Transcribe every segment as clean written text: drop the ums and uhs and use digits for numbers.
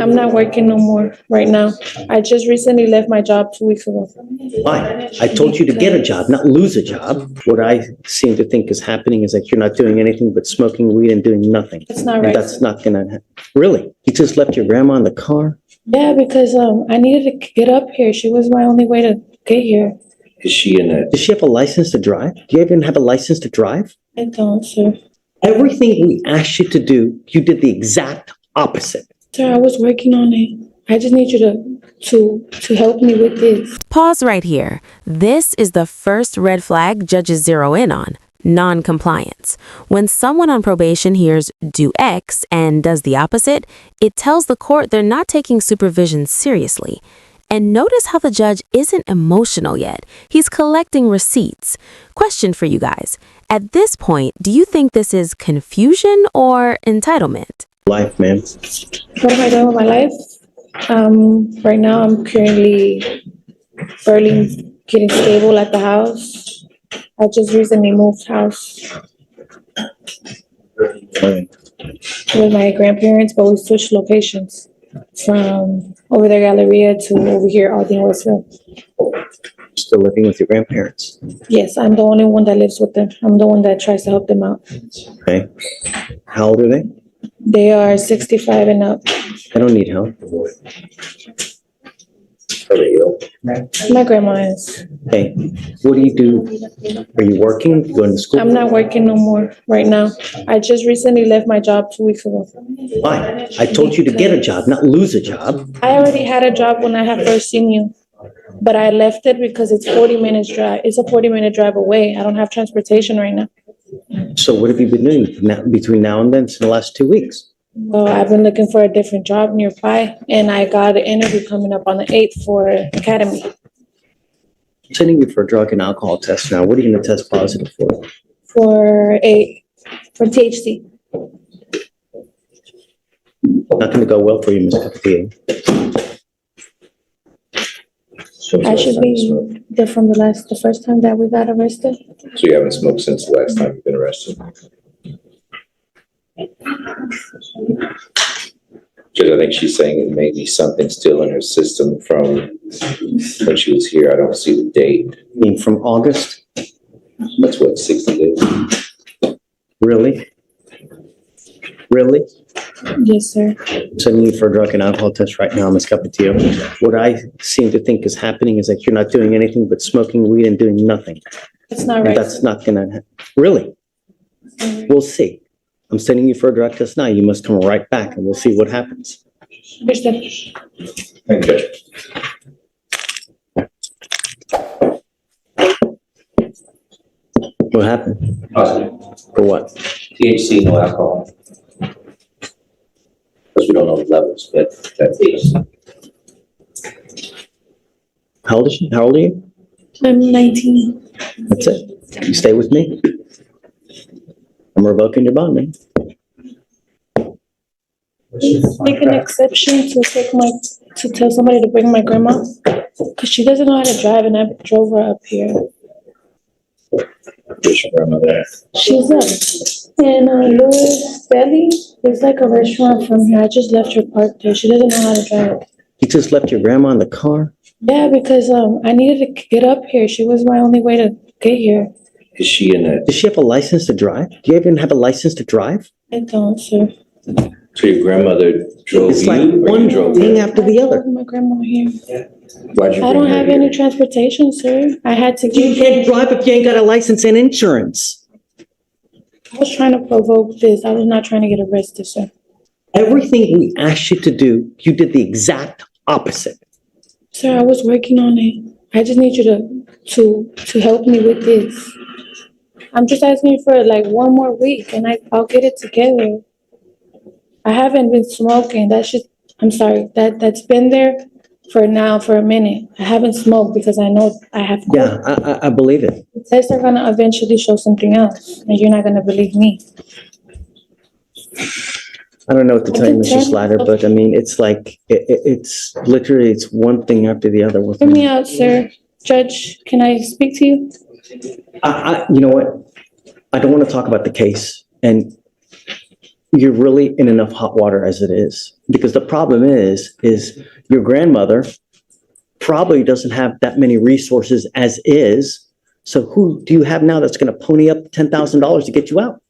I'm not working no more right now. I just recently left my job 2 weeks ago. Why? I told you to get a job, not lose a job. What I seem to think is happening is that you're not doing anything but smoking weed and doing nothing. That's not And right. that's not gonna happen. Really? You just left your grandma in the car? Yeah, because I needed to get up here. She was my only way to get here. Is she in a, Does she have a license to drive? Do you even have a license to drive? I don't, sir. Everything we asked you to do, you did the exact opposite. Sir, I was working on it. I just need you to help me with this. Pause right here. This is the first red flag judges zero in on: non-compliance. When someone on probation hears do X and does the opposite, it tells the court they're not taking supervision seriously. And notice how the judge isn't emotional yet. He's collecting receipts. Question for you guys. At this point, do you think this is confusion or entitlement? Life, man. What am I doing with my life? Right now I'm currently barely getting stable at the house. I just recently moved house with my grandparents, but we switched locations from over there Galleria to over here, Aldine Westville. Still living with your grandparents. Yes, I'm the only one that lives with them. I'm the one that tries to help them out. Okay. How old are they? They are 65 and up. I don't need help. are they ill? My grandma is. Okay. What do you do? Are you working? Going to school? I'm not working no more right now. I just recently left my job 2 weeks ago. Why? I told you to get a job, not lose a job. I already had a job when I had first seen you, but I left it because it's 40 minutes drive. It's a 40-minute drive away. I don't have transportation right now. So what have you been doing between now and then, in the last 2 weeks? Well, I've been looking for a different job nearby, and I got an interview coming up on the 8th for Academy. I'm sending you for a drug and alcohol test now. What are you going to test positive for? For THC. Not going to go well for you, Ms. Castillo. I should be there from the first time that we got arrested. So you haven't smoked since the last time you've been arrested? Because I think she's saying it may be something still in her system from when she was here. I don't see the date. I mean, from August? That's what, 60 days? Really? Really? Yes, sir. I'm sending you for a drug and alcohol test right now, Ms. Capetillo. What I seem to think is happening is that you're not doing anything but smoking weed and doing nothing. That's not And right. that's not going to happen. Really? We'll see. I'm sending you for a drug test now. You must come right back and we'll see what happens. Understood. Thank you. What happened? Positive. For what? THC, no alcohol. Because we don't know the levels, but that's. How old is she? How old are you? I'm 19. That's it. You stay with me. I'm revoking your bond, man. Please make an exception to tell somebody to bring my grandma, because she doesn't know how to drive, and I drove her up here. Where's your grandmother? She's up in Louis Belly. There's like a restaurant from here. I just left her parked there. She doesn't know how to drive. You just left your grandma in the car? Yeah, because I needed to get up here. She was my only way to get here. Is she in a, Does she have a license to drive? Do you even have a license to drive? I don't, sir. so your grandmother drove It's you? like or you one drove thing her? after the I other. drove my grandma here. Why'd you I bring don't her have here? any transportation, sir. I had to You can't drive if you ain't got a license and insurance. I was trying to provoke this. I was not trying to get arrested, sir. Everything we asked you to do, you did the exact opposite. Sir, I was working on it. I just need you to help me with this. I'm just asking you for like one more week, and I'll get it together. I haven't been smoking. I'm sorry. That's been there for a minute. I haven't smoked because I know I have. Yeah, I believe it. The tests are gonna eventually show something else, and you're not gonna believe me. I don't know what to tell you, Mr. Slatter, but I mean, it's like, it's literally, it's one thing after the other. Hear me out, sir. Judge, can I speak to you? You know what? I don't want to talk about the case. And you're really in enough hot water as it is. Because the problem is your grandmother probably doesn't have that many resources as is. So who do you have now that's going to pony up $10,000 to get you out?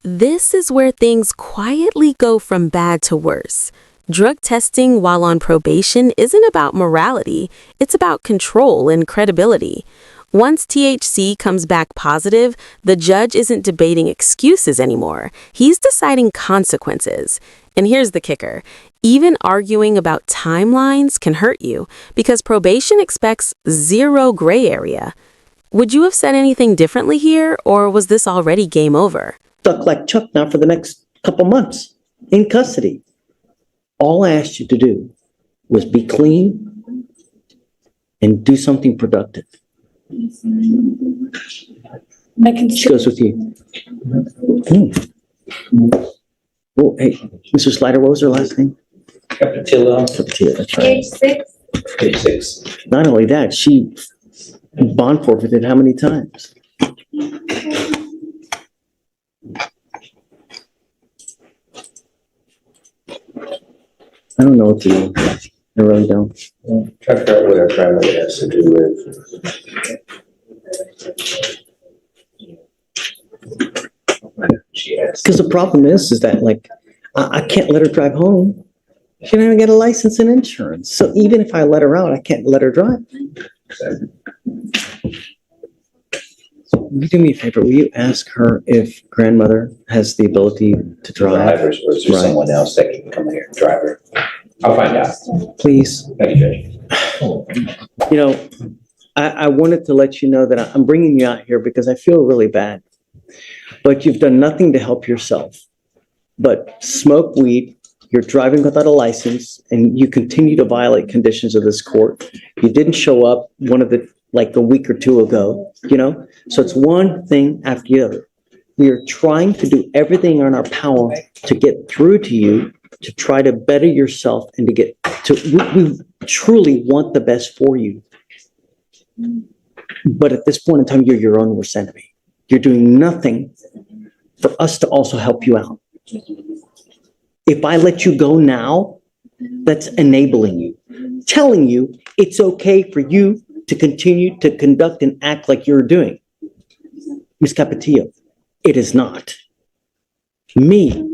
This is where things quietly go from bad to worse. Drug testing while on probation isn't about morality, it's about control and credibility. Once THC comes back positive, the judge isn't debating excuses anymore. He's deciding consequences. And here's the kicker. Even arguing about timelines can hurt you because probation expects zero gray area. Would you have said anything differently here, or was this already game over? Stuck like Chuck now for the next couple months in custody. All I asked you to do was be clean and do something productive. I can She goes with you. Oh, hey, Mr. Slider, what was her last name? Capatillo, Capatillo, that's right. page 6. page 6. Not only that, she bond forfeited how many times? I don't know what to do. I really don't. Try to figure out what our grandmother has to do with. She has. Because the problem is that like, I can't let her drive home. She doesn't even get a license and insurance. So even if I let her out, I can't let her drive. Will you do me a favor? Will you ask her if grandmother has the ability to drive? Drivers, or is there Right. someone else that can come here and drive her? I'll find out. Please. Thank you, Judge. You know, I wanted to let you know that I'm bringing you out here because I feel really bad. But you've done nothing to help yourself. But smoke weed, you're driving without a license, and you continue to violate conditions of this court. You didn't show up like a week or two ago, you know? So it's one thing after the other. We are trying to do everything in our power to get through to you, to try to better yourself and to get to, we truly want the best for you. But at this point in time, you're your own worst enemy. You're doing nothing for us to also help you out. If I let you go now, that's enabling you, telling you it's okay for you to continue to conduct and act like you're doing. Ms. Capatillo, it is not. Me,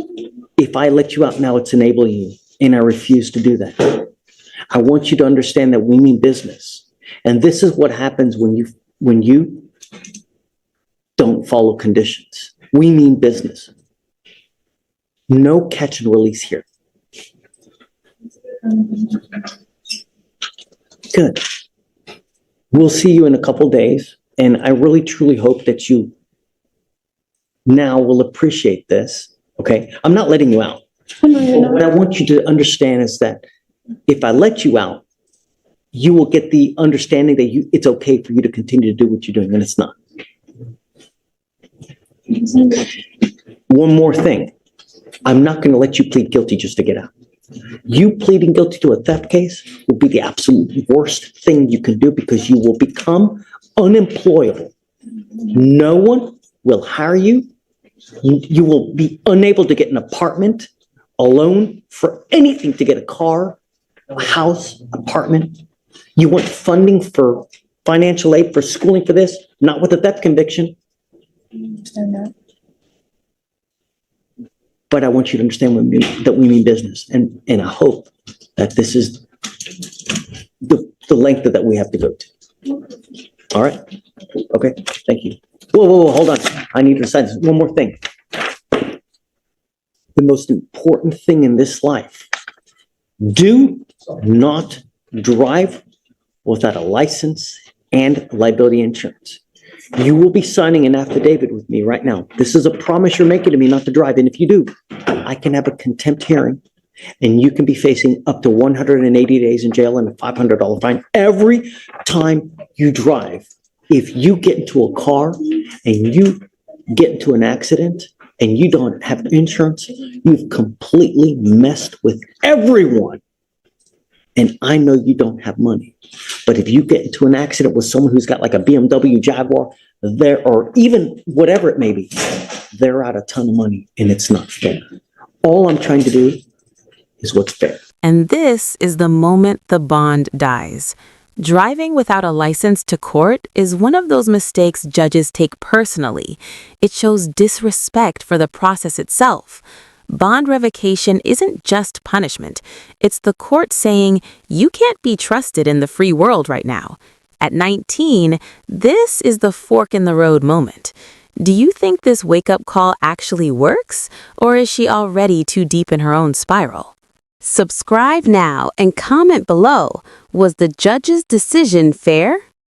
if I let you out now, it's enabling you, and I refuse to do that. I want you to understand that we mean business. And this is what happens when you don't follow conditions. We mean business. No catch and release here. Good. We'll see you in a couple days, and I really truly hope that you now will appreciate this, okay? I'm not letting you out. What I want you to understand is that if I let you out, you will get the understanding that it's okay for you to continue to do what you're doing, and it's not. One more thing. I'm not going to let you plead guilty just to get out. You pleading guilty to a theft case will be the absolute worst thing you can do because you will become unemployable. No one will hire you. You will be unable to get an apartment, a loan for anything, to get a car, a house, apartment. You want funding for financial aid for schooling for this, not with a theft conviction. But I want you to understand that we mean business, and I hope that this is the length that we have to go to. All right? Okay, thank you. Whoa, hold on. I need to decide this. One more thing. The most important thing in this life, do not drive without a license and liability insurance. You will be signing an affidavit with me right now. This is a promise you're making to me not to drive. And if you do, I can have a contempt hearing and you can be facing up to 180 days in jail and a $500 fine every time you drive. If you get into a car and you get into an accident and you don't have insurance, you've completely messed with everyone. And I know you don't have money. But if you get into an accident with someone who's got like a BMW Jaguar, or even whatever it may be, they're out a ton of money and it's not fair. All I'm trying to do is what's fair. And this is the moment the bond dies. Driving without a license to court is one of those mistakes judges take personally. It shows disrespect for the process itself. Bond revocation isn't just punishment. It's the court saying, you can't be trusted in the free world right now. At 19, this is the fork in the road moment. Do you think this wake-up call actually works, or is she already too deep in her own spiral? Subscribe now and comment below. Was the judge's decision fair?